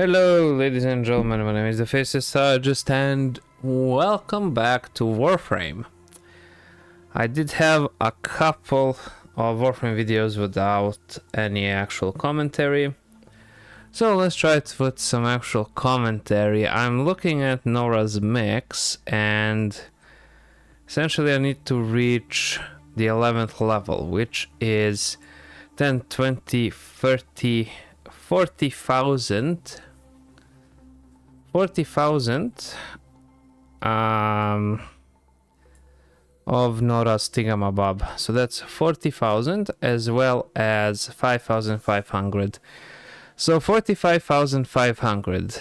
Hello, ladies and gentlemen, my name is the Faceless Sergeant, and welcome back to Warframe. I did have a couple of Warframe videos without any actual commentary, so let's try it with some actual commentary. I'm looking at Nora's mix, and essentially I need to reach the 11th level, which is 10, 20, 30, 40,000 of Nora's Tigamabob. So that's 40,000 as well as 5,500. So 45,500.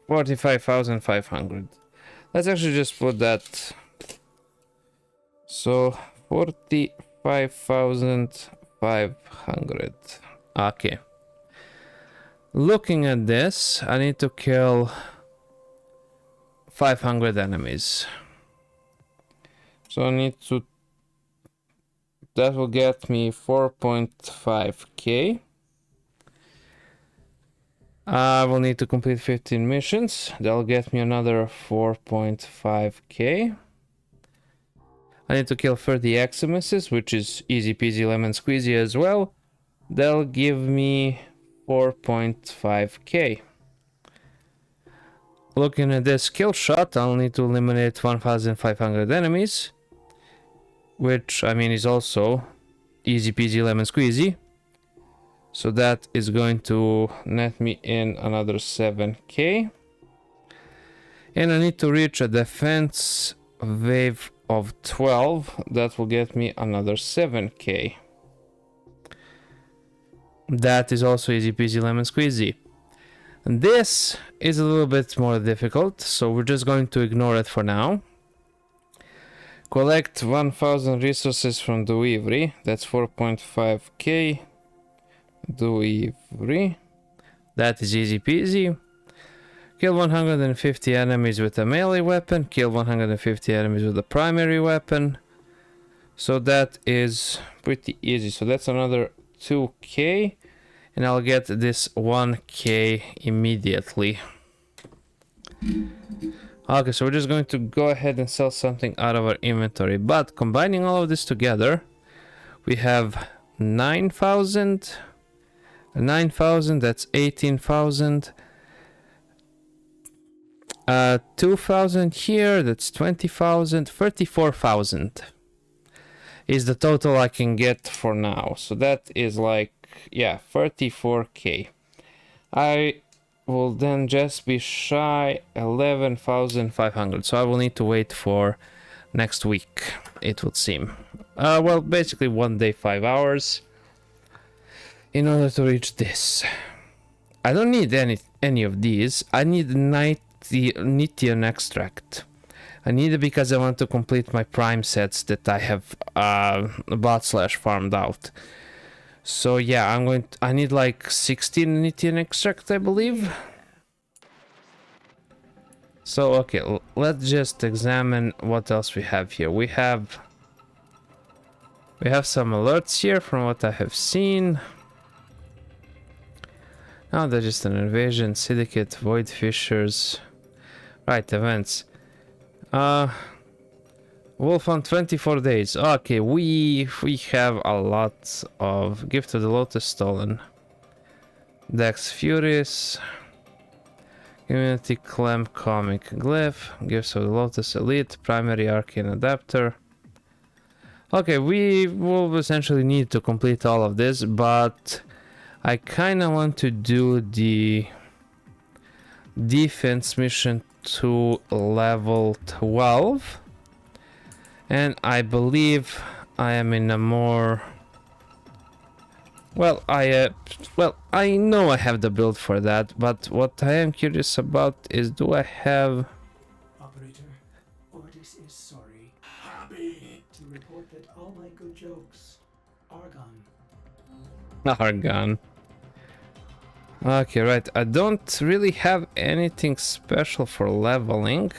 45,500. Let's actually just put that. So 45,500. Okay. Looking at this, I need to kill 500 enemies. So I need to... That will get me 4.5k. I will need to complete 15 missions. That'll get me another 4.5k. I need to kill 30 Eximuses, which is easy peasy lemon squeezy as well. That'll give me 4.5k. Looking at this kill shot, I'll need to eliminate 1,500 enemies, which I mean is also easy peasy lemon squeezy. So that is going to net me in another 7k. And I need to reach a defense wave of 12. That will get me another 7k. That is also easy peasy lemon squeezy. And this is a little bit more difficult, so we're just going to ignore it for now. Collect 1,000 resources from Delivery. That's 4.5k. Delivery. That is easy peasy. Kill 150 enemies with a melee weapon. Kill 150 enemies with a primary weapon. So that is pretty easy. So that's another 2k. And I'll get this 1k immediately. Okay, so we're just going to go ahead and sell something out of our inventory. But combining all of this together, we have 9,000. 9,000, that's 18,000. 2,000 here, that's 20,000. 34,000 is the total I can get for now. So that is like, yeah, 34k. I will then just be shy 11,500. So I will need to wait for next week, it would seem. Well, basically 1 day, 5 hours in order to reach this. I don't need any of these. I need Nithian extract. I need it because I want to complete my prime sets that I have bought/farmed out. So yeah, I need like 16 Nithian extract, I believe. So okay, let's just examine what else we have here. We have some alerts here from what I have seen. Now they're just an invasion, syndicate, void fishers. Right, events. Wolf on 24 days. Okay, we have a lot of Gift of the Lotus stolen. Dex Furious. Community Clem Comic Glyph. Gifts of the Lotus Elite. Primary Arcane Adapter. Okay, we will essentially need to complete all of this, but I kinda want to do the defense mission to level 12. And I believe I am in a more... Well, I know I have the build for that, but what I am curious about is, do I have... Operator, Ortis is sorry. Happy to report that all my good jokes are gone. Argon. Okay, right. I don't really have anything special for leveling.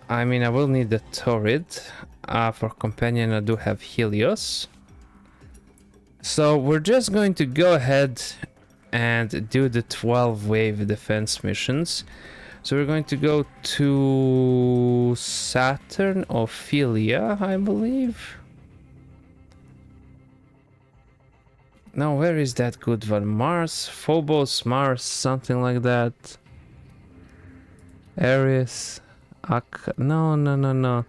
I mean, I will need the turret. For companion, I do have Helios. So we're just going to go ahead and do the 12 wave defense missions. So we're going to go to Saturn, Ophelia, I believe. No, where is that good one? Mars, Phobos, Mars, something like that. Aries, no.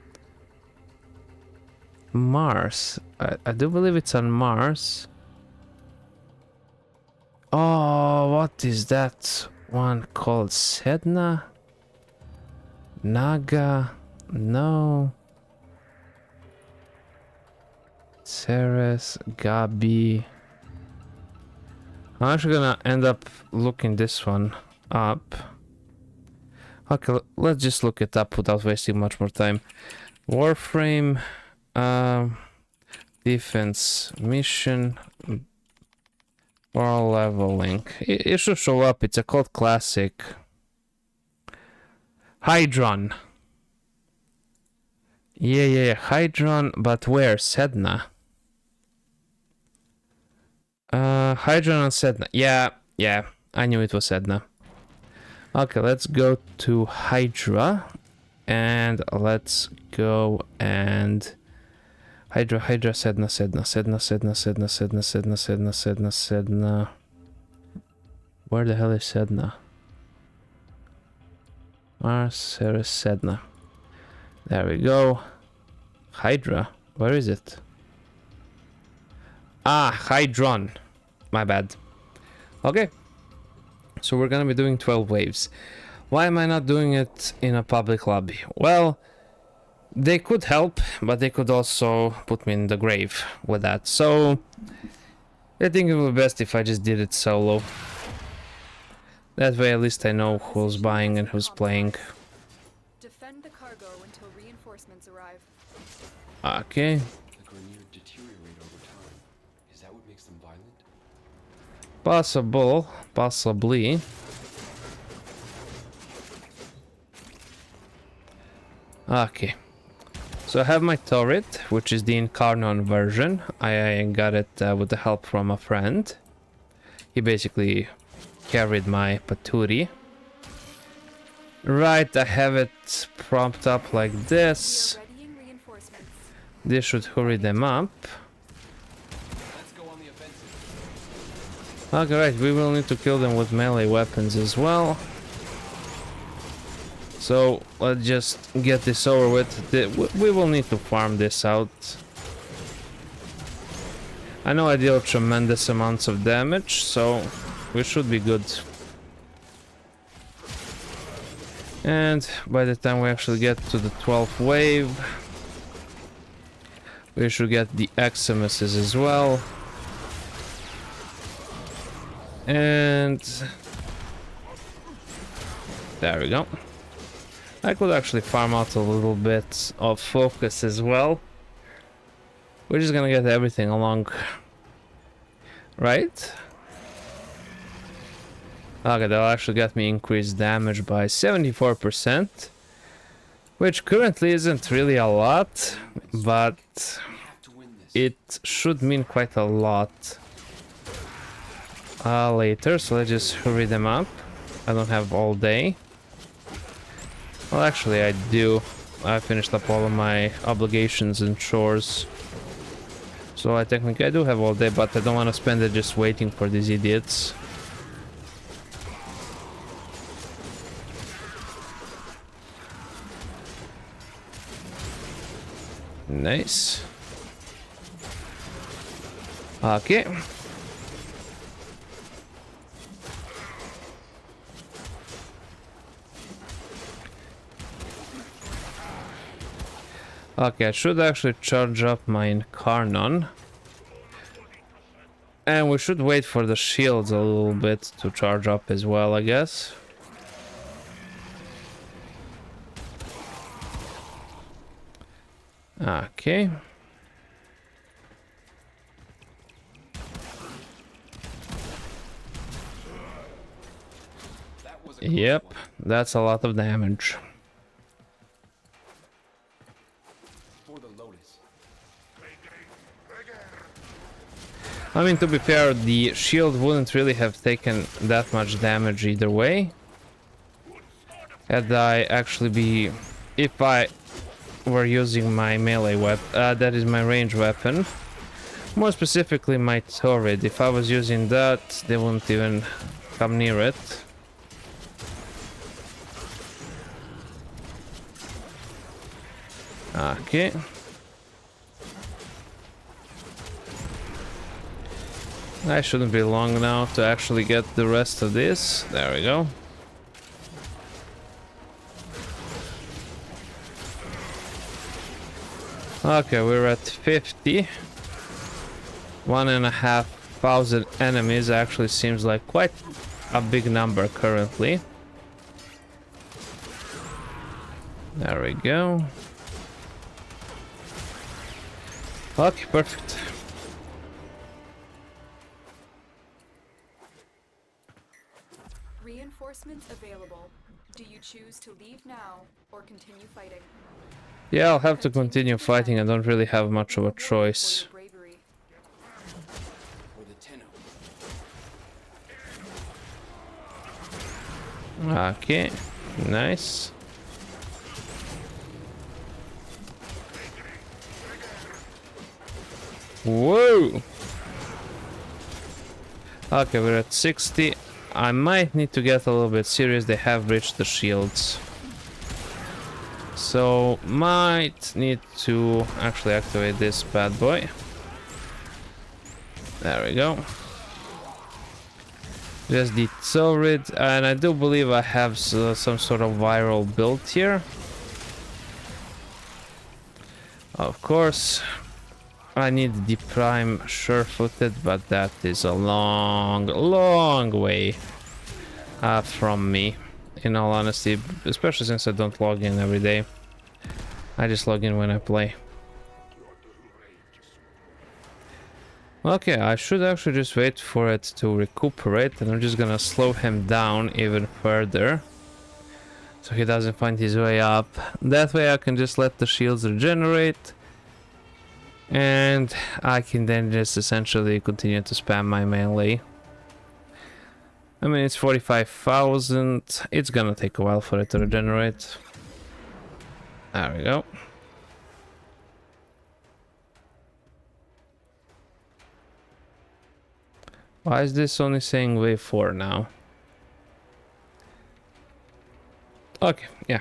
Mars. I do believe it's on Mars. Oh, what is that one called? Sedna? Naga? No. Ceres, Gabi. I'm actually gonna end up looking this one up. Okay, let's just look it up without wasting much more time. Warframe, defense mission, world leveling. It should show up. It's a called classic. Hydron. Yeah. Hydron, but where? Sedna. Hydron and Sedna. Yeah. I knew it was Sedna. Okay, let's go to Hydra. And let's go and... Hydra, Sedna. Where the hell is Sedna? Mars, Ceres, Sedna. There we go. Hydra. Where is it? Ah, Hydron. My bad. Okay. So we're gonna be doing 12 waves. Why am I not doing it in a public lobby? Well, they could help, but they could also put me in the grave with that. So I think it would be best if I just did it solo. That way at least I know who's buying and who's playing. Defend the cargo until reinforcements arrive. Okay. The Grineer deteriorate over time. Is that what makes them violent? Possibly. Okay. So I have my turret, which is the Incarnon version. I got it with the help from a friend. He basically carried my paturi. Right, I have it propped up like this. This should hurry them up. Let's go on the offensive. Okay, right, we will need to kill them with melee weapons as well. So let's just get this over with. We will need to farm this out. I know I deal tremendous amounts of damage, so we should be good. And by the time we actually get to the 12th wave, we should get the Eximuses as well. And there we go. I could actually farm out a little bit of focus as well. We're just gonna get everything along. Right? Okay, that'll actually get me increased damage by 74%. Which currently isn't really a lot, but it should mean quite a lot later. So let's just hurry them up. I don't have all day. Well, actually I do. I finished up all of my obligations and chores. So I technically do have all day, but I don't want to spend it just waiting for these idiots. Nice. Okay. Okay, I should actually charge up my Incarnon. And we should wait for the shields a little bit to charge up as well, I guess. Okay. Yep, that's a lot of damage. I mean, to be fair, the shield wouldn't really have taken that much damage either way. Had I actually be... If I were using my melee weapon, that is my range weapon. More specifically, my turret. If I was using that, they wouldn't even come near it. Okay. I shouldn't be long now to actually get the rest of this. There we go. Okay, we're at 50. 1,500 enemies actually seems like quite a big number currently. There we go. Okay, perfect. Reinforcements available. Do you choose to leave now or continue fighting? Yeah, I'll have to continue fighting. I don't really have much of a choice. For your bravery. Or the Tenno. Okay, nice. Whoa! Okay, we're at 60. I might need to get a little bit serious. They have breached the shields. So, might need to actually activate this bad boy. There we go. Just the turret, and I do believe I have some sort of viral build here. Of course. I need the prime sure-footed, but that is a long, long way from me, in all honesty, especially since I don't log in every day. I just log in when I play. Okay, I should actually just wait for it to recuperate, and I'm just gonna slow him down even further so he doesn't find his way up. That way I can just let the shields regenerate. And I can then just essentially continue to spam my melee. I mean, it's 45,000. It's gonna take a while for it to regenerate. There we go. Why is this only saying wave 4 now? Okay, yeah.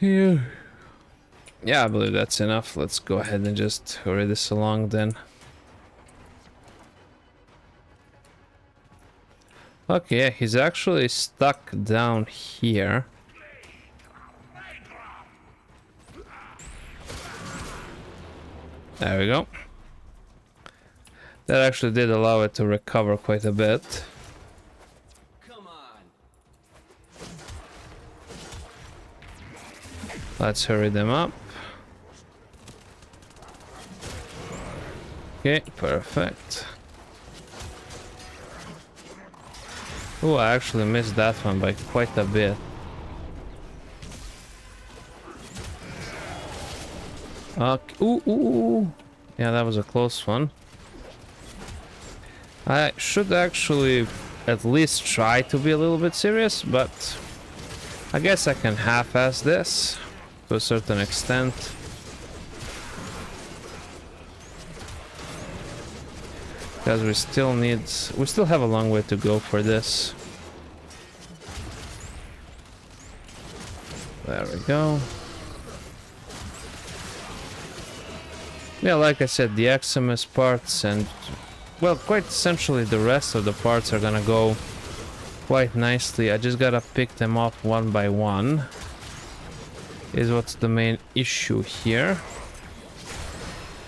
Yeah, I believe that's enough. Let's go ahead and just hurry this along then. Okay, yeah, he's actually stuck down here. There we go. That actually did allow it to recover quite a bit. Let's hurry them up. Okay, perfect. Oh, I actually missed that one by quite a bit. Okay. Ooh. Yeah, that was a close one. I should actually at least try to be a little bit serious, but I guess I can half-ass this to a certain extent. Because we still have a long way to go for this. There we go. Yeah, like I said, the XMS parts and, well, quite essentially the rest of the parts are gonna go quite nicely. I just gotta pick them up one by one, is what's the main issue here.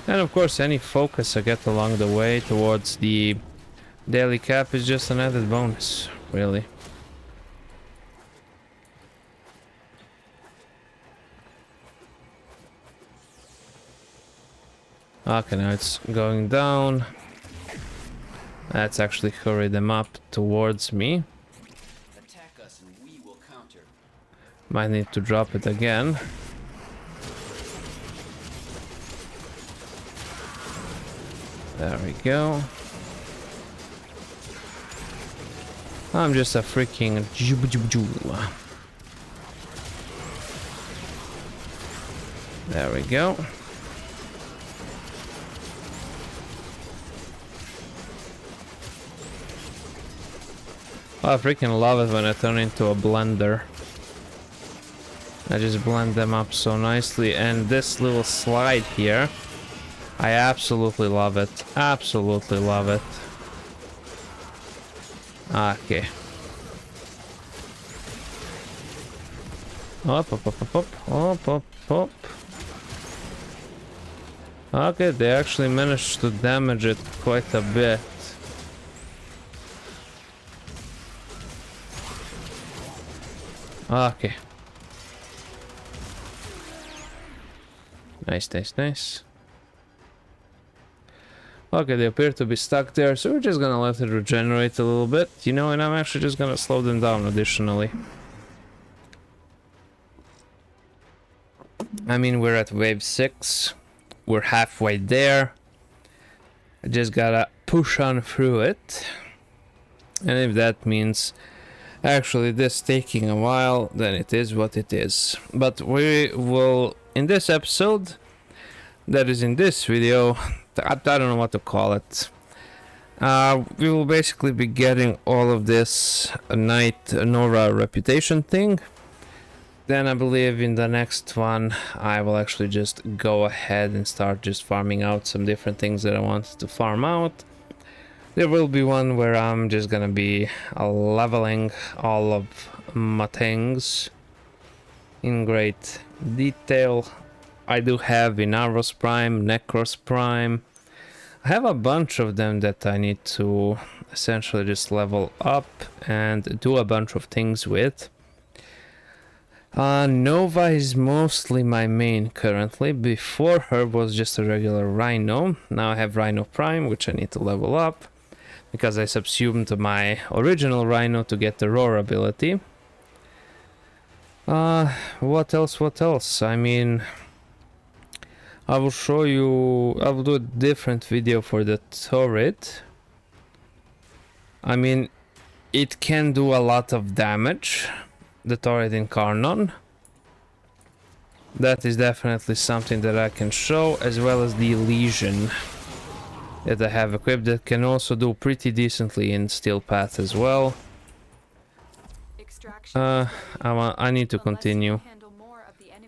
And of course, any focus I get along the way towards the daily cap is just an added bonus, really. Okay, now it's going down. Let's actually hurry them up towards me. encounter. Might need to drop it again. There we go. I'm just a freaking There we go. I freaking love it when I turn into a blender. I just blend them up so nicely, and this little slide here, I absolutely love it. Absolutely love it. Okay. Up, up, up, up, up, up, up, up. Okay, they actually managed to damage it quite a bit. Okay. Nice, nice, nice. Okay, they appear to be stuck there, so we're just gonna let it regenerate a little bit, you know, and I'm actually just gonna slow them down additionally. I mean, we're at wave 6. We're halfway there. I just gotta push on through it. And if that means actually this taking a while, then it is what it is. But we will, in this episode, that is in this video, I don't know what to call it. We will basically be getting all of this Knight Nora reputation thing. Then I believe in the next one I will actually just go ahead and start just farming out some different things that I wanted to farm out. There will be one where I'm just gonna be leveling all of my things in great detail. I do have Inaros Prime, Necros Prime. I have a bunch of them that I need to essentially just level up and do a bunch of things with. Nova is mostly my main currently. Before her was just a regular Rhino. Now I have Rhino Prime, which I need to level up because I subsumed my original Rhino to get the Roar ability. What else? I mean, I will show you, I will do a different video for the turret. I mean, it can do a lot of damage, the turret in Carnon. That is definitely something that I can show, as well as the Legion that I have equipped that can also do pretty decently in Steel Path as well. I need to continue.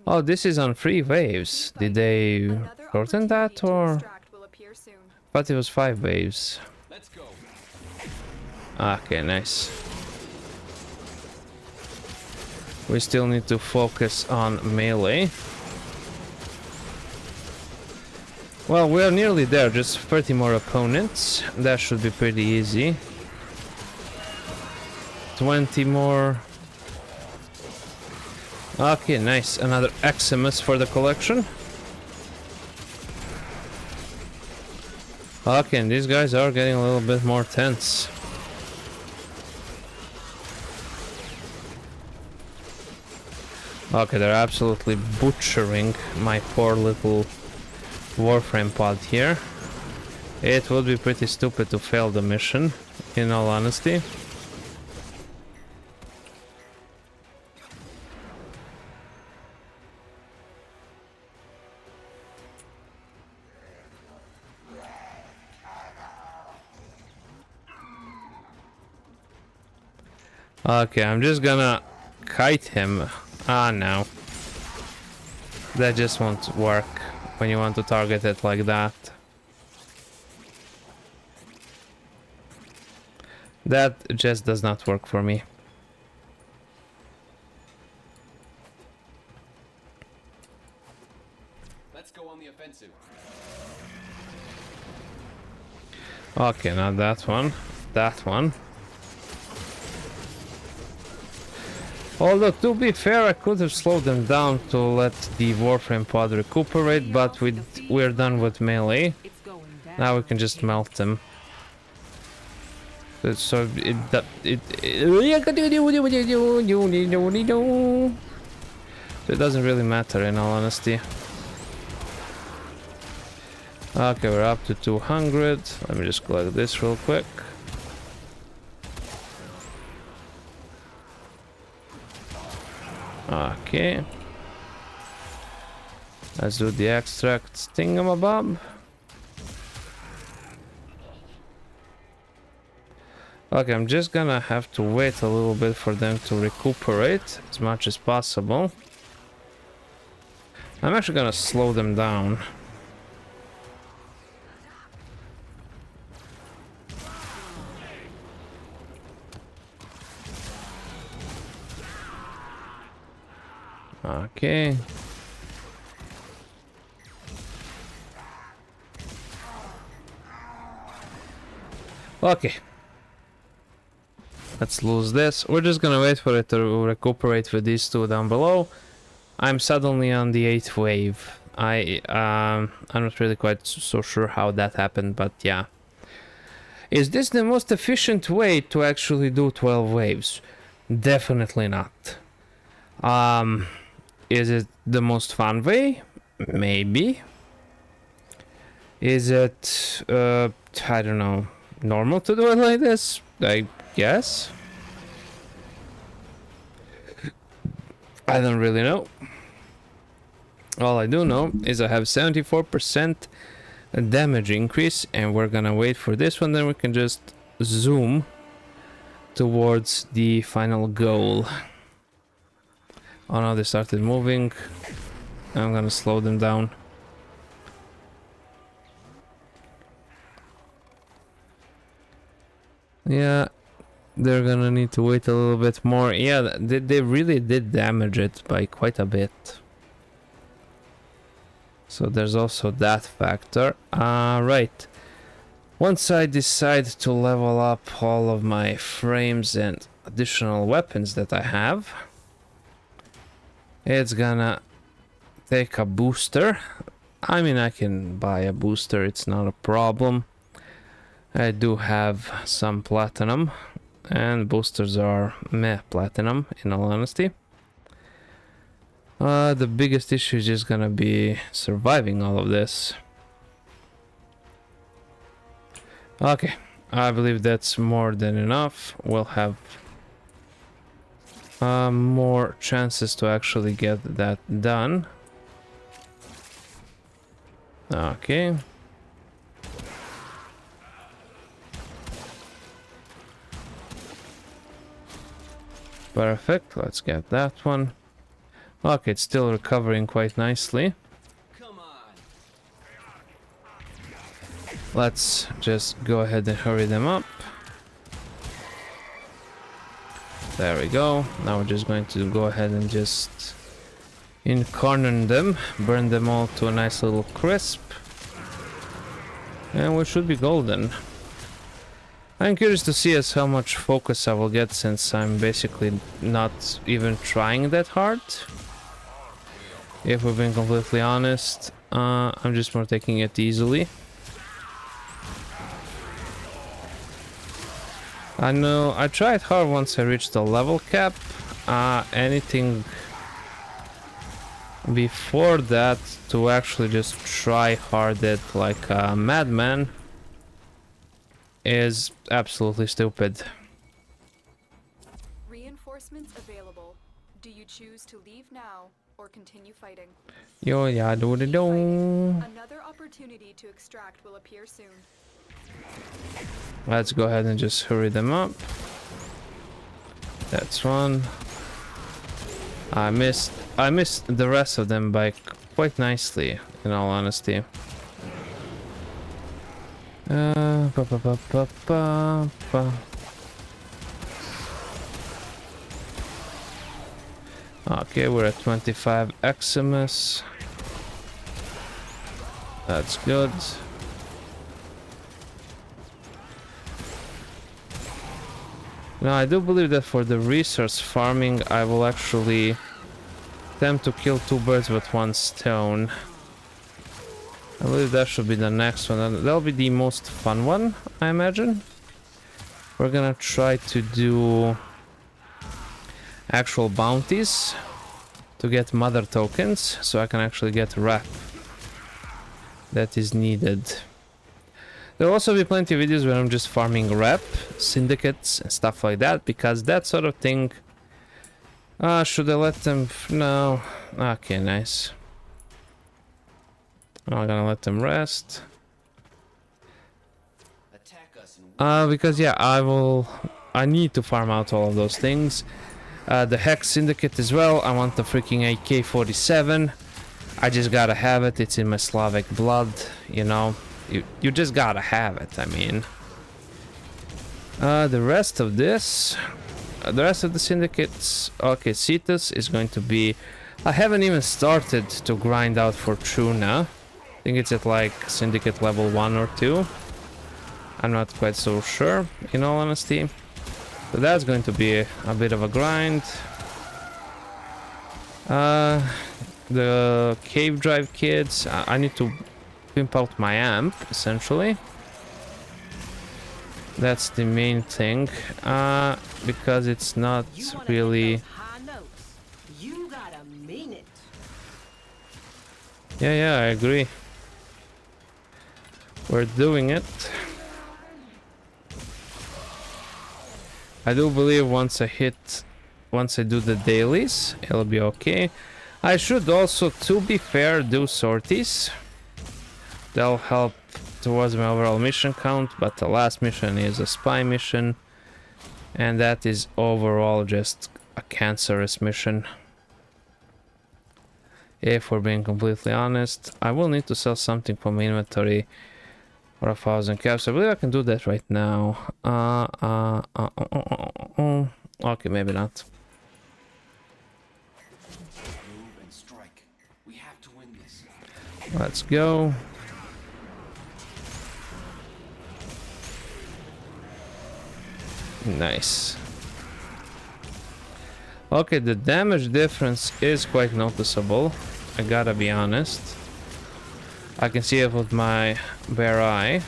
Oh, this is on 3 waves. Did they shorten that, or? I thought it was 5 waves. Okay, nice. We still need to focus on melee. Well, we are nearly there, just 30 more opponents. That should be pretty easy. 20 more. Okay, nice. Another Eximus for the collection. Okay, and these guys are getting a little bit more tense. Okay, they're absolutely butchering my poor little Warframe pod here. It would be pretty stupid to fail the mission, in all honesty. Okay, I'm just gonna kite him. Ah, no. That just won't work when you want to target it like that. That just does not work for me. Let's go on the offensive. Okay, not that one. That one. Although, to be fair, I could have slowed them down to let the Warframe pod recuperate, but we're done with melee. Now we can just melt them. So it doesn't really matter in all honesty. Okay, we're up to 200. Let me just collect this real quick. Okay. Let's do the extract thingamabob. Okay, I'm just gonna have to wait a little bit for them to recuperate as much as possible. I'm actually gonna slow them down. Okay. Okay. Let's lose this. We're just gonna wait for it to recuperate with these two down below. I'm suddenly on the 8th wave. I'm not really quite so sure how that happened, but yeah. Is this the most efficient way to actually do 12 waves? Definitely not. Is it the most fun way? Maybe. Is it, I don't know, normal to do it like this? I guess. I don't really know. All I do know is I have 74% damage increase, and we're gonna wait for this one, then we can just zoom towards the final goal. Oh no, they started moving. I'm gonna slow them down. Yeah, they're gonna need to wait a little bit more. Yeah, they really did damage it by quite a bit. So there's also that factor. Right. Once I decide to level up all of my frames and additional weapons that I have, it's gonna take a booster. I mean, I can buy a booster, it's not a problem. I do have some platinum, and boosters are meh platinum, in all honesty. The biggest issue is just gonna be surviving all of this. Okay, I believe that's more than enough. We'll have more chances to actually get that done. Okay. Perfect, let's get that one. Okay, it's still recovering quite nicely. Come on. Let's just go ahead and hurry them up. There we go. Now we're just going to go ahead and just incarnate them, burn them all to a nice little crisp. And we should be golden. I'm curious to see as how much focus I will get, since I'm basically not even trying that hard. If we're being completely honest, I'm just more taking it easily. I know I tried hard once I reached the level cap. Anything before that, to actually just try hard it like a madman, is absolutely stupid. Reinforcements available. Do you choose to leave now or continue fighting? Yo, yeah, do the do. Another opportunity to extract will appear soon. Let's go ahead and just hurry them up. That's one. I missed the rest of them by quite nicely, in all honesty. Okay, we're at 25 Eximus. That's good. Now, I do believe that for the resource farming, I will actually attempt to kill two birds with one stone. I believe that should be the next one, and that'll be the most fun one, I imagine. we're gonna try to do actual bounties to get mother tokens, so I can actually get rep that is needed. There will also be plenty of videos where I'm just farming rep, syndicates, and stuff like that, because that sort of thing... should I let them... No. Okay, nice. I'm gonna let them rest. Because yeah, I need to farm out all of those things. The Hex Syndicate as well. I want the freaking AK-47. I just gotta have it. It's in my Slavic blood, you know. You just gotta have it, I mean. The rest of this... the rest of the syndicates... Okay, Cetus is going to be... I haven't even started to grind out for Tuna. I think it's at like syndicate level 1 or 2. I'm not quite so sure, in all honesty. So that's going to be a bit of a grind. The cave drive kids, I need to pimp out my amp, essentially. That's the main thing, because it's not really... Yeah, I agree. We're doing it. I do believe once I do the dailies, it'll be okay. I should also, to be fair, do sorties. They'll help towards my overall mission count, but the last mission is a spy mission, and that is overall just a cancerous mission. If we're being completely honest, I will need to sell something from my inventory for 1,000 caps. I believe I can do that right now. Okay, maybe not. Move and strike. We have to win this. Let's go. Nice. Okay, the damage difference is quite noticeable. I gotta be honest. I can see it with my bare eye.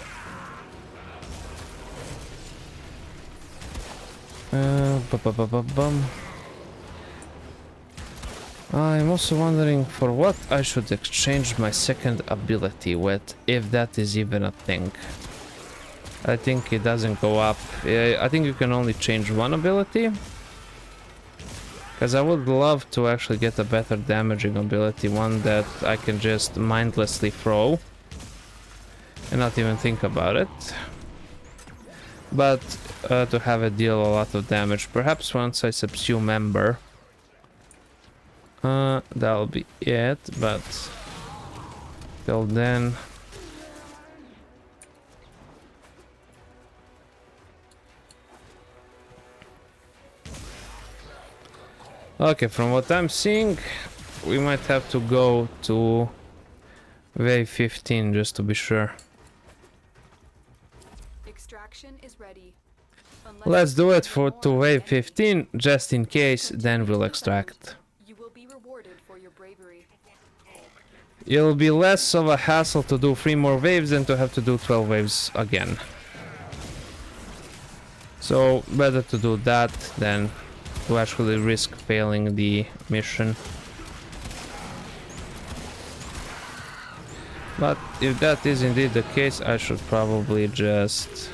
I'm also wondering for what I should exchange my second ability with, if that is even a thing. I think it doesn't go up. I think you can only change one ability. Because I would love to actually get a better damaging ability, one that I can just mindlessly throw and not even think about it. But to have it deal a lot of damage. Perhaps once I subsume Ember. That'll be it, but till then... Okay, from what I'm seeing, we might have to go to wave 15 just to be sure. Extraction is ready. Let's do it to wave 15 just in case, then we'll extract. You will be rewarded for your bravery. It'll be less of a hassle to do 3 more waves than to have to do 12 waves again. So better to do that than to actually risk failing the mission. But if that is indeed the case, I should probably just...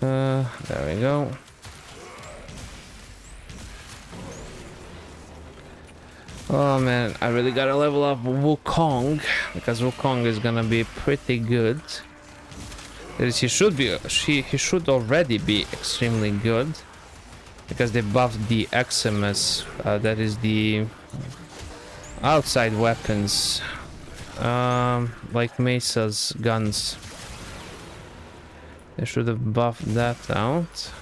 there we go. Oh man, I really gotta level up Wukong, because Wukong is gonna be pretty good. That is, he should already be extremely good. Because they buffed the XMS, that is the outside weapons, like Mesa's guns. They should have buffed that out.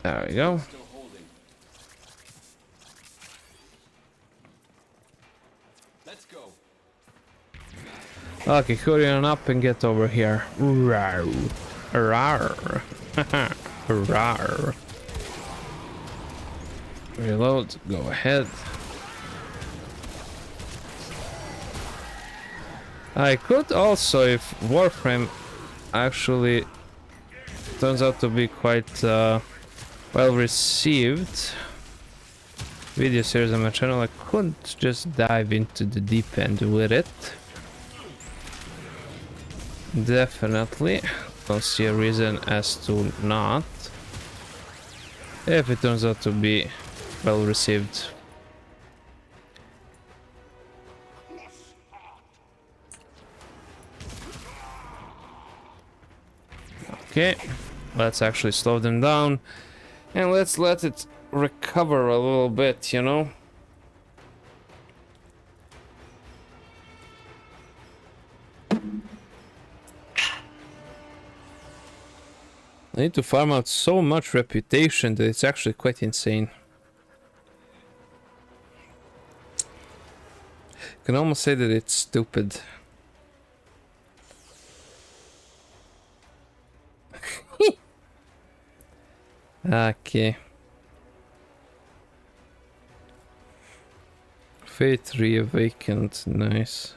There we go. Okay, hurry on up and get over here. Rawr. Rawr. Rawr. Reload, go ahead. I could also, if Warframe actually turns out to be quite well received video series on my channel, I could just dive into the deep end with it. Definitely don't see a reason as to not, if it turns out to be well received. Okay, let's actually slow them down and let's let it recover a little bit, you know? I need to farm out so much reputation that it's actually quite insane. You can almost say that it's stupid. Okay. Fate reawakened, nice.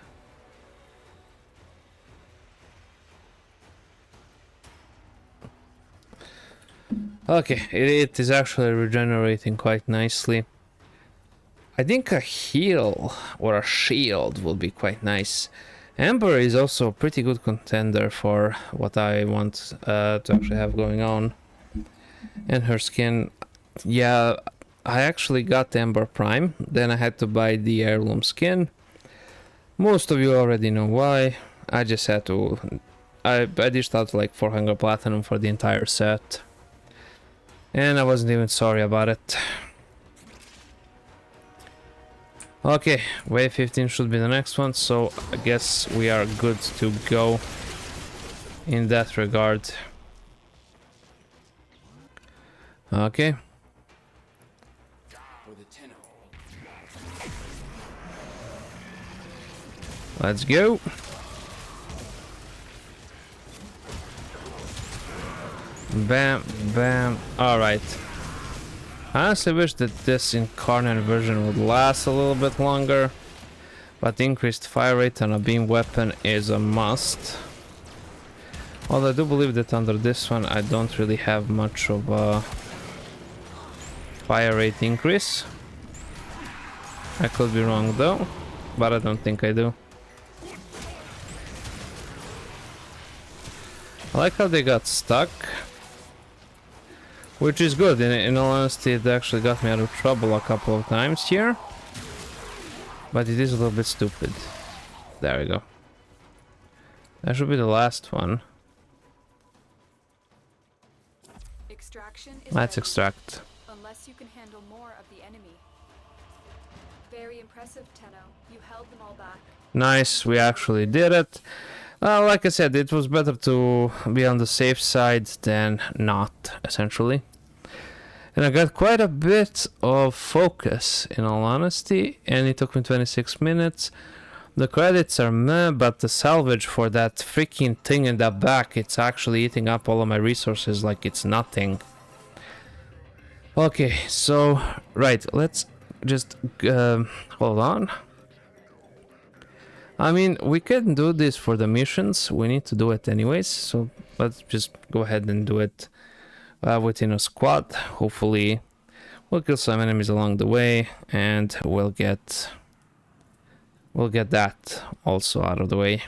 Okay, it is actually regenerating quite nicely. I think a heal or a shield will be quite nice. Amber is also a pretty good contender for what I want to actually have going on. And her skin, yeah, I actually got Amber Prime, then I had to buy the heirloom skin. Most of you already know why. I just had to, I dished out like 400 platinum for the entire set. And I wasn't even sorry about it. Okay, wave 15 should be the next one, so I guess we are good to go in that regard. Okay. Let's go. Bam, bam. Alright. I honestly wish that this incarnate version would last a little bit longer, but increased fire rate on a beam weapon is a must. Although I do believe that under this one I don't really have much of a fire rate increase. I could be wrong though, but I don't think I do. I like how they got stuck, which is good. In all honesty, it actually got me out of trouble a couple of times here, but it is a little bit stupid. There we go. That should be the last one. Extraction is Let's ready, extract. unless you can handle more of the enemy. Very impressive, Tenno. You held them all back. Nice, we actually did it. Like I said, it was better to be on the safe side than not, essentially. And I got quite a bit of focus, in all honesty, and it took me 26 minutes. The credits are meh, but the salvage for that freaking thing in the back, it's actually eating up all of my resources like it's nothing. Okay, so, right, let's just hold on. I mean, we can do this for the missions, we need to do it anyways, so let's just go ahead and do it within a squad. Hopefully we'll kill some enemies along the way, and we'll get that also out of the way.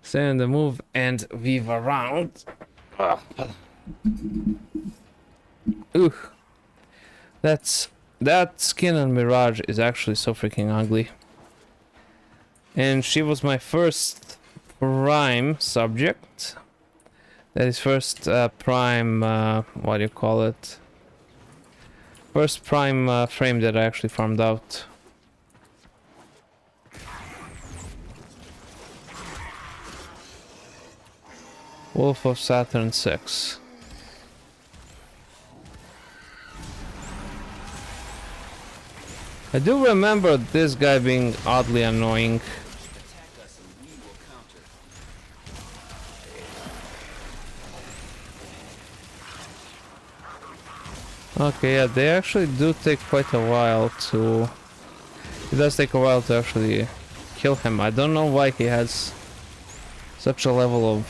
Send the move and weave around. Ooh, that skin on Mirage is actually so freaking ugly. And she was my first prime subject. That is first prime, what do you call it? First prime frame that I actually farmed out. Wolf of Saturn 6. I do remember this guy being oddly annoying. Okay, yeah, they actually do take quite a while to... It does take a while to actually kill him. I don't know why he has such a level of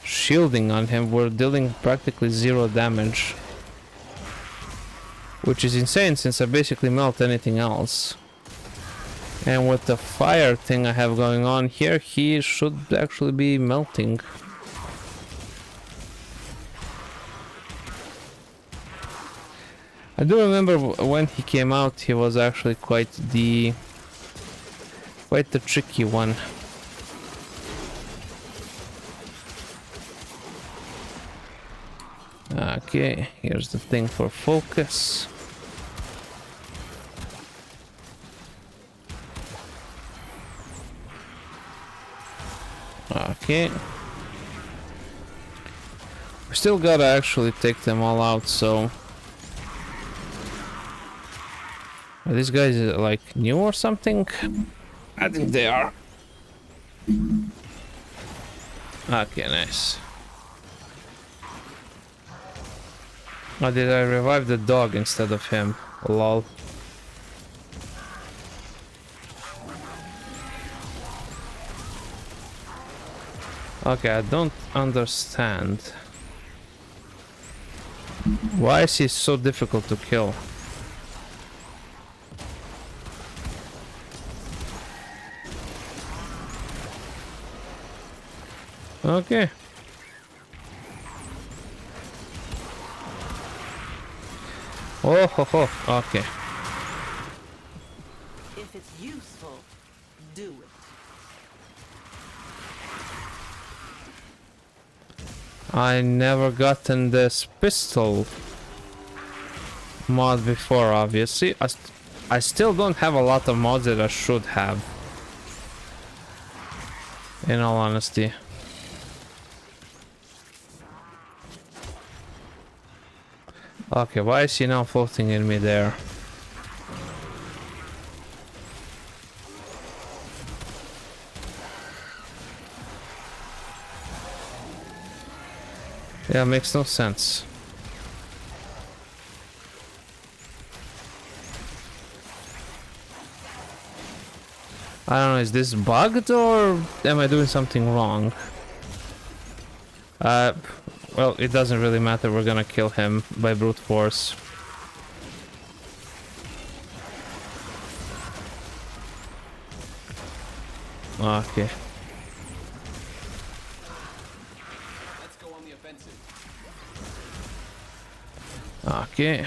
shielding on him. We're dealing practically 0 damage. Which is insane since I basically melt anything else. And with the fire thing I have going on here, he should actually be melting. I do remember when he came out, he was actually quite the tricky one. Okay, here's the thing for focus. Okay. We still gotta actually take them all out, so... Are these guys like new or something? I think they are. Okay, nice. Oh, did I revive the dog instead of him? Lol. Okay, I don't understand. Why is he so difficult to kill? Okay. Oh ho ho, okay. If it's useful, do it. I never gotten this pistol mod before, obviously. I still don't have a lot of mods that I should have. In all honesty. Okay, why is he now floating in midair? Yeah, makes no sense. I don't know, is this bugged or am I doing something wrong? Well, it doesn't really matter, we're gonna kill him by brute force. Okay. Let's go on the offensive. Okay.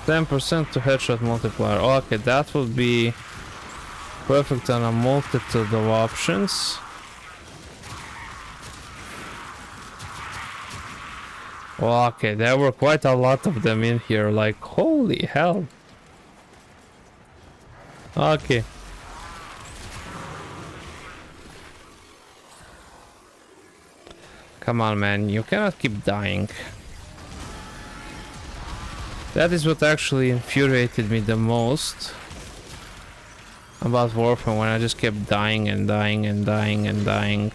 10% to headshot multiplier. Okay, that would be perfect on a multitude of options. Okay, there were quite a lot of them in here, like holy hell. Okay. Come on, man, you cannot keep dying. That is what actually infuriated me the most about Warframe, when I just kept dying and dying and dying and dying.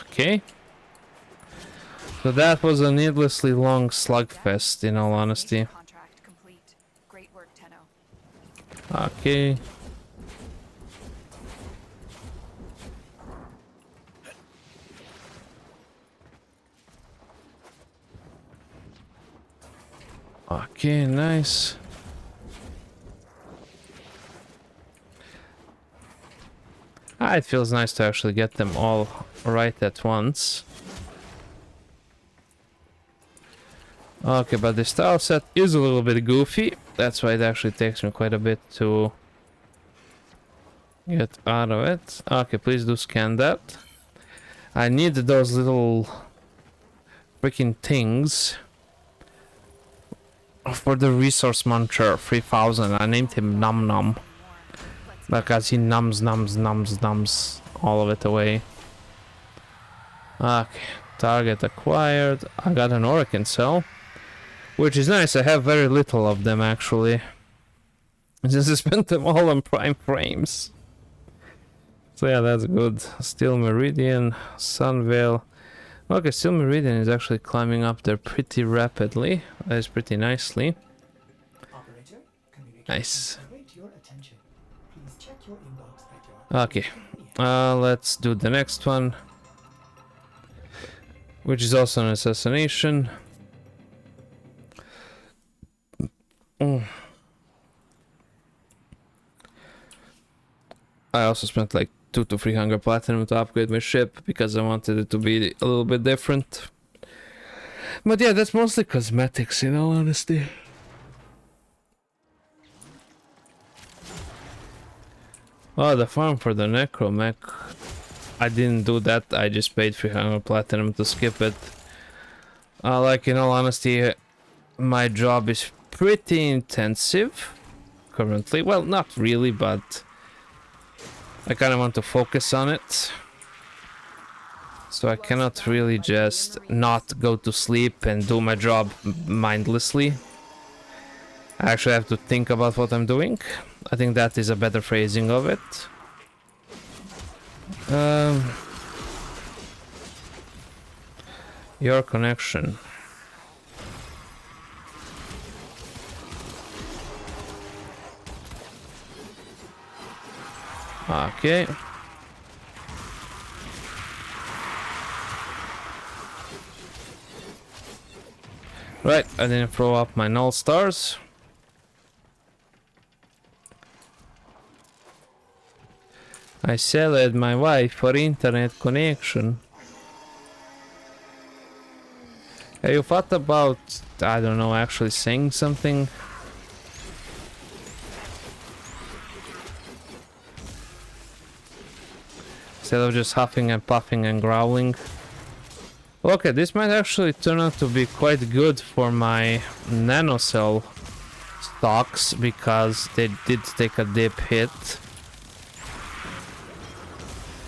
Okay. So that was a needlessly long slugfest, in all honesty. Contract complete. Great work, Tenno. Okay. Okay, nice. It feels nice to actually get them all right at once. Okay, but the style set is a little bit goofy. That's why it actually takes me quite a bit to get out of it. Okay, please do scan that. I need those little freaking things for the resource muncher 3000. I named him Num Num because he nums all of it away. Okay, target acquired. I got an Nora can sell. Which is nice, I have very little of them actually. Since I spent them all on prime frames. So yeah, that's good. Steel Meridian, Sunvale. Okay, Steel Meridian is actually climbing up there pretty rapidly. That is pretty nicely. Operator, communications Nice. await your attention. Please check your inbox at your Okay, let's do the next one. Which is also an assassination. I also spent like 200 to 300 platinum to upgrade my ship because I wanted it to be a little bit different. But yeah, that's mostly cosmetics in all honesty. Oh, the farm for the Necromech. I didn't do that, I just paid 300 platinum to skip it. Like in all honesty, my job is pretty intensive currently. Well, not really, but I kind of want to focus on it. So I cannot really just not go to sleep and do my job mindlessly. I actually have to think about what I'm doing. I think that is a better phrasing of it. Your connection. Okay. Right, I didn't throw up my null stars. I sold my wife for internet connection. Have you thought about, I don't know, actually saying something? Instead of just huffing and puffing and growling. Okay, this might actually turn out to be quite good for my nanocell stocks because they did take a dip hit.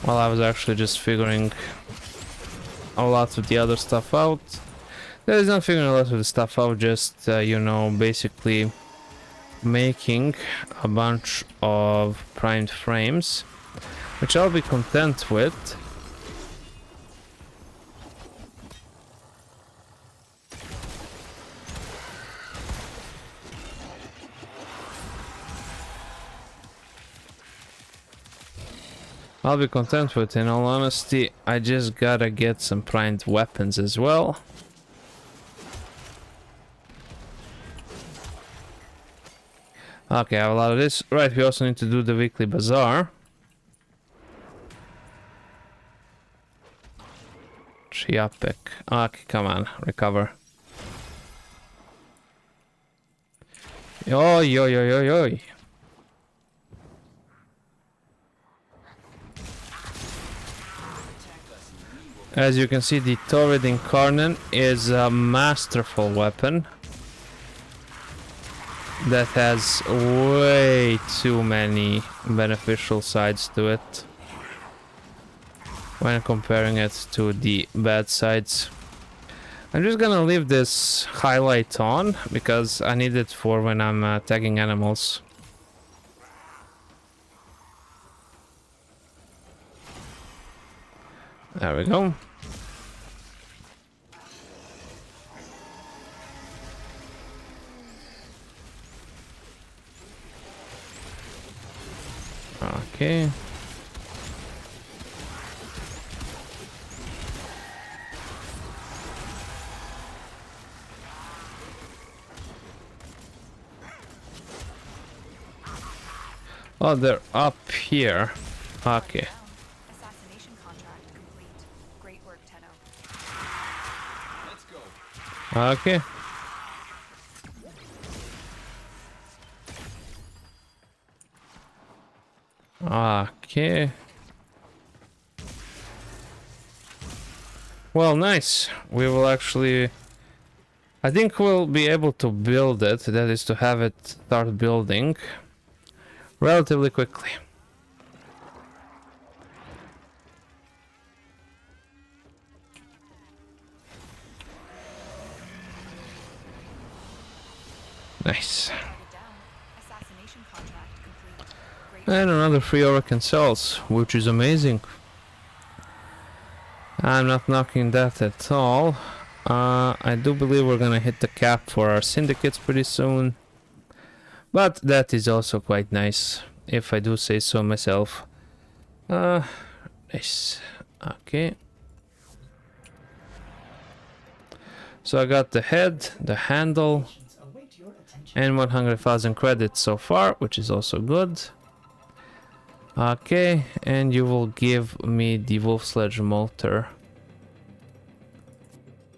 While I was actually just figuring a lot of the other stuff out. That is not figuring a lot of the stuff out, just, you know, basically making a bunch of primed frames, which I'll be content with. I'll be content with, in all honesty. I just gotta get some primed weapons as well. Okay, I have a lot of this. Right, we also need to do the weekly bazaar. Chiapek. Okay, come on, recover. Oi, oi, oi, oi, oi. As you can see, the Torrid Incarnate is a masterful weapon that has way too many beneficial sides to it when comparing it to the bad sides. I'm just gonna leave this highlight on because I need it for when I'm tagging animals. There we go. Okay. Oh, they're up here. Okay. Assassination contract complete. Great work, Tenno. Let's go. Okay. Okay. Well, nice. We will actually... I think we'll be able to build it. That is to have it start building relatively quickly. Nice. Target down. Assassination contract complete. Great. And another 3 Oracle cells, which is amazing. I'm not knocking that at all. I do believe we're gonna hit the cap for our syndicates pretty soon. But that is also quite nice, if I do say so myself. Nice. Okay. So I got the head, the handle, Patients await your attention. and 100,000 credits so far, which is also good. Okay, and you will give me the wolf sledge motor.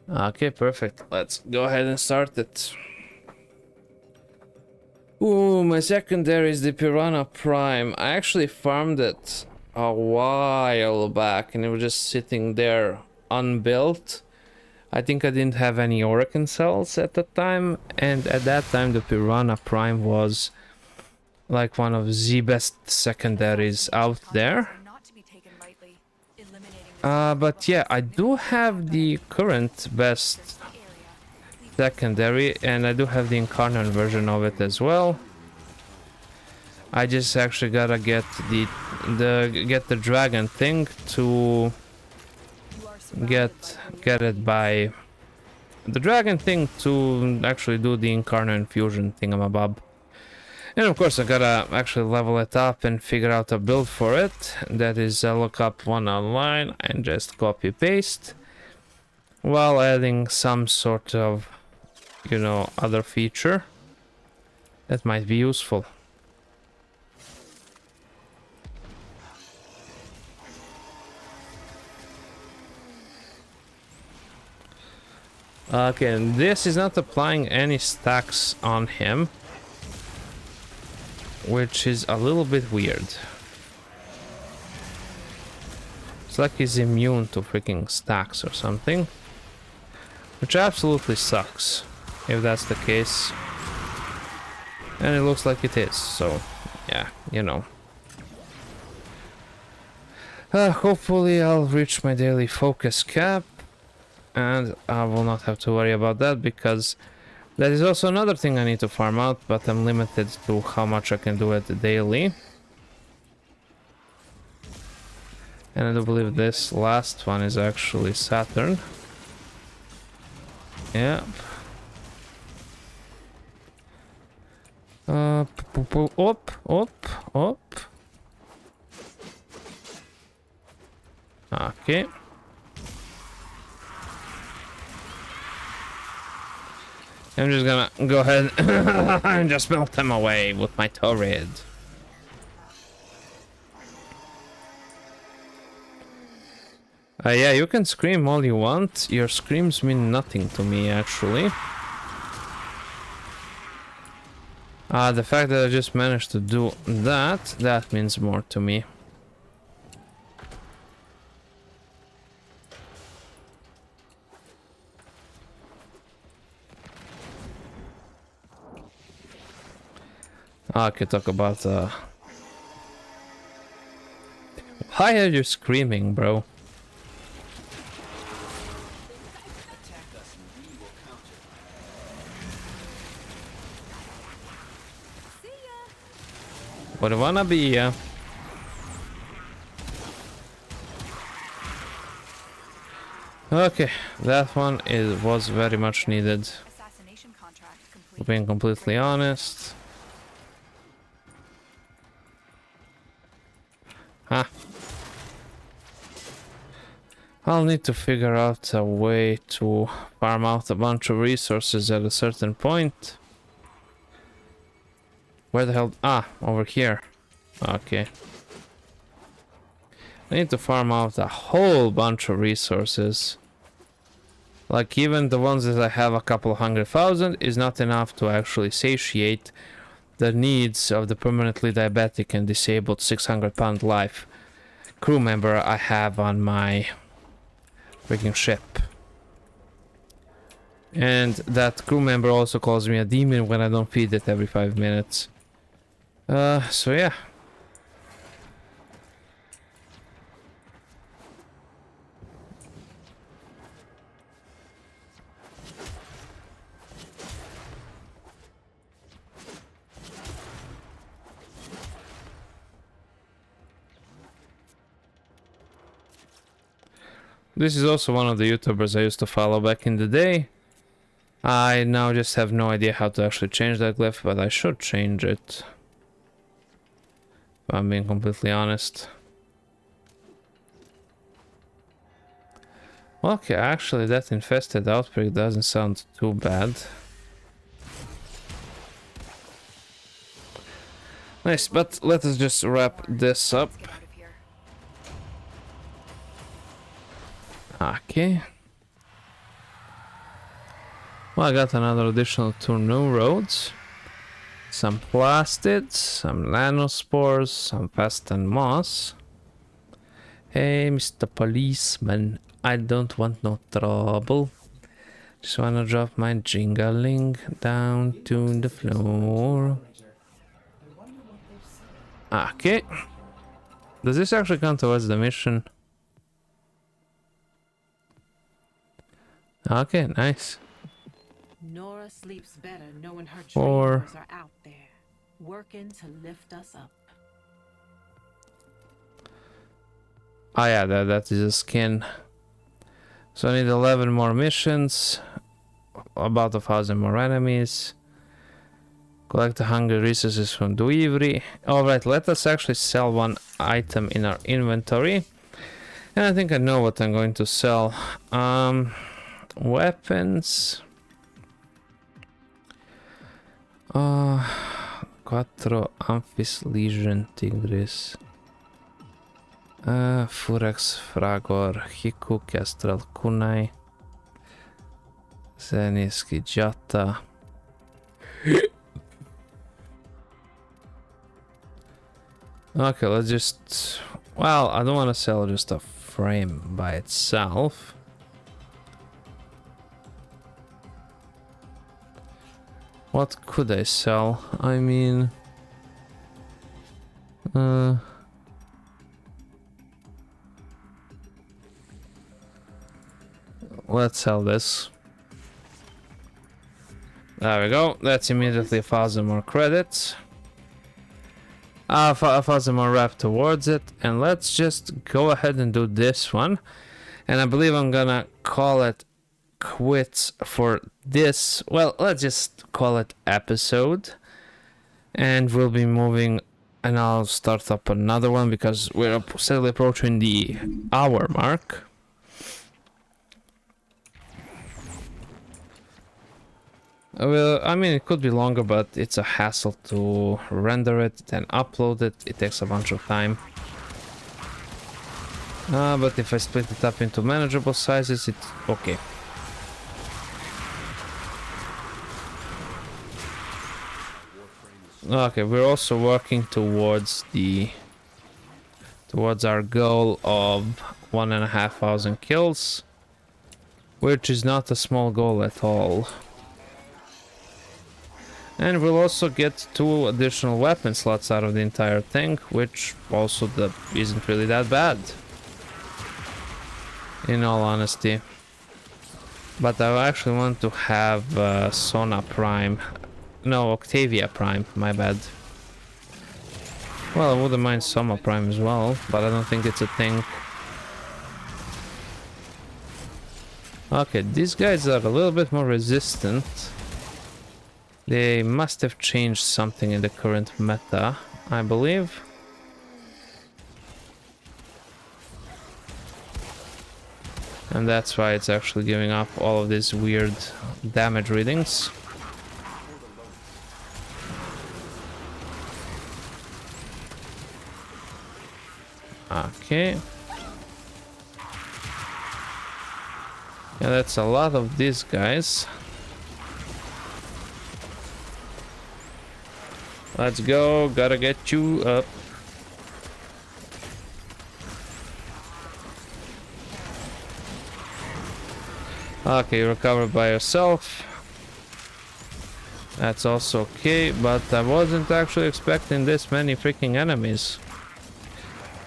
Okay, perfect. Let's go ahead and start it. Ooh, my secondary is the Piranha Prime. I actually farmed it a while back and it was just sitting there unbuilt. I think I didn't have any Oracle cells at the time, and at that time the Piranha Prime was like one of the best secondaries out there. Contracts are not to be taken lightly. Eliminating But yeah, I do have the current best the area. secondary, and I do have the incarnate version of it as well. I just actually gotta get the dragon thing to You are surrounded get it by the dragon thing to actually do the incarnate fusion thingamabob. And of course I gotta actually level it up and figure out a build for it. That is look up one online and just copy paste, while adding some sort of, you know, other feature that might be useful. Okay, and this is not applying any stacks on him, which is a little bit weird. It's like he's immune to freaking stacks or something, which absolutely sucks if that's the case. And it looks like it is, so yeah, you know. Hopefully I'll reach my daily focus cap, and I will not have to worry about that, because that is also another thing I need to farm out, but I'm limited to how much I can do it daily. And I do believe this last one is actually Saturn. Yep. Up. Okay. I'm just gonna go ahead and just melt them away with my turret. Yeah, you can scream all you want. Your screams mean nothing to me, actually. The fact that I just managed to do that means more to me. I could talk about why are you screaming, bro? What do wanna be, yeah? Okay, that one was very much needed. Assassination contract complete. Being completely honest. Huh. I'll need to figure out a way to farm out a bunch of resources at a certain point. Where the hell? Ah, over here. Okay. I need to farm out a whole bunch of resources. Like, even the ones that I have a couple of 100,000 is not enough to actually satiate the needs of the permanently diabetic and disabled 600-pound life crew member I have on my freaking ship. And that crew member also calls me a demon when I don't feed it every 5 minutes. So yeah. This is also one of the YouTubers I used to follow back in the day. I now just have no idea how to actually change that glyph, but I should change it. If I'm being completely honest. Okay, actually that infested outbreak doesn't sound too bad. Nice, but let us just wrap this up. Let's get out of here. Okay. Well, I got another additional 2 new roads. Some plastids, some nanospores, some pest and moss. Hey, Mr. Policeman, I don't want no trouble. Just wanna drop my jingling down to the floor. Okay. Does this actually count towards the mission? Okay, nice. Nora sleeps better knowing her Or- trainers are out there, working to lift us up. Oh yeah, that is a skin. So I need 11 more missions. About 1,000 more enemies. Collect the hungry resources from Duivri. Alright, let us actually sell one item in our inventory. And I think I know what I'm going to sell. Weapons. Quattro Amphis Legion Tigris. Furex Fragor Hiku Kestrel Kunai. Zeniski Jata. Okay, let's just... Well, I don't want to sell just a frame by itself. What could I sell? I mean... Let's sell this. There we go. That's immediately 1,000 more credits. 1,000 more rep towards it. And let's just go ahead and do this one. And I believe I'm gonna call it quits for this. Well, let's just call it episode. And we'll be moving, and I'll start up another one because we're steadily approaching the hour mark. Well, I mean, it could be longer, but it's a hassle to render it, then upload it. It takes a bunch of time. But if I split it up into manageable sizes, it's okay. Okay, we're also working towards our goal of 1,500 kills, which is not a small goal at all. And we'll also get 2 additional weapon slots out of the entire thing, which also isn't really that bad, in all honesty. But I actually want to have Sona Prime. No, Octavia Prime, my bad. Well, I wouldn't mind Soma Prime as well, but I don't think it's a thing. Okay, these guys are a little bit more resistant. They must have changed something in the current meta, I believe. And that's why it's actually giving up all of these weird damage readings. Okay. Yeah, that's a lot of these guys. Let's go, gotta get you up. Okay, you recovered by yourself. That's also okay, but I wasn't actually expecting this many freaking enemies.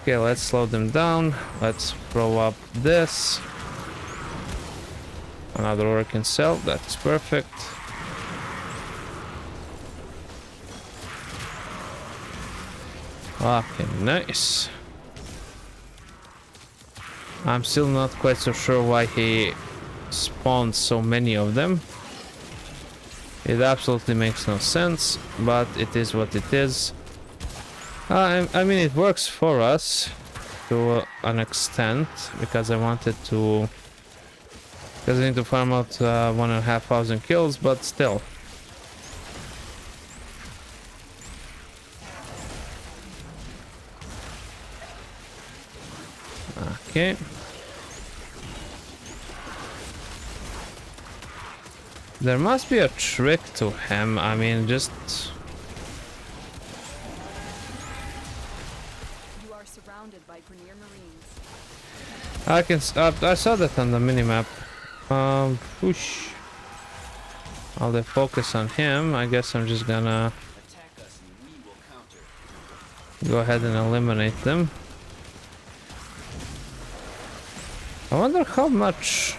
Okay, let's slow them down. Let's throw up this. Another working cell, that's perfect. Okay, nice. I'm still not quite so sure why he spawned so many of them. It absolutely makes no sense, but it is what it is. I mean, it works for us to an extent, because I wanted to... Because I need to farm out 1,500 kills, but still. Okay. There must be a trick to him. I mean, just... You are surrounded by Grenier Marines. I saw that on the minimap. Whoosh. I'll they focus on him. I guess I'm just gonna go ahead and eliminate them. I wonder how much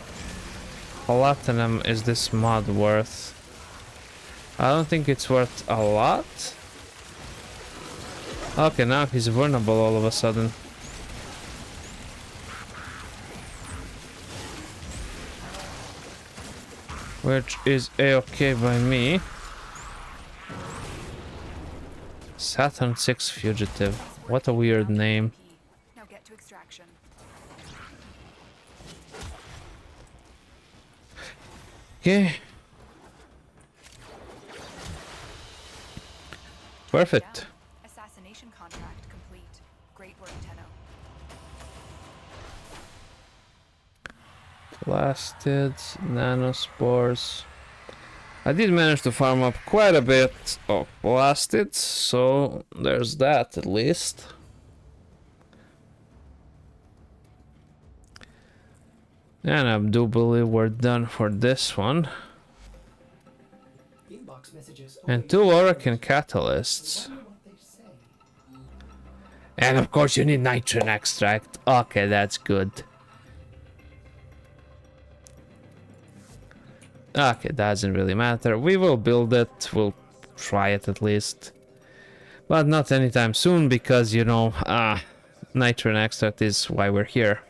platinum is this mod worth. I don't think it's worth a lot. Okay, now he's vulnerable all of a sudden. Which is a-okay by me. Saturn 6 Fugitive. What a weird name. Now get to extraction. Okay. Perfect. Assassination contract complete. Great work, Tenno. Plastids, nanospores. I did manage to farm up quite a bit of plastids, so there's that at least. And I do believe we're done for this one. Inbox messages And only 2 Oracle catalysts. wonder what they say. And of course you need nitrogen extract. Okay, that's good. Okay, doesn't really matter. We will build it. We'll try it at least. But not anytime soon because, you know, nitrogen extract is why we're here.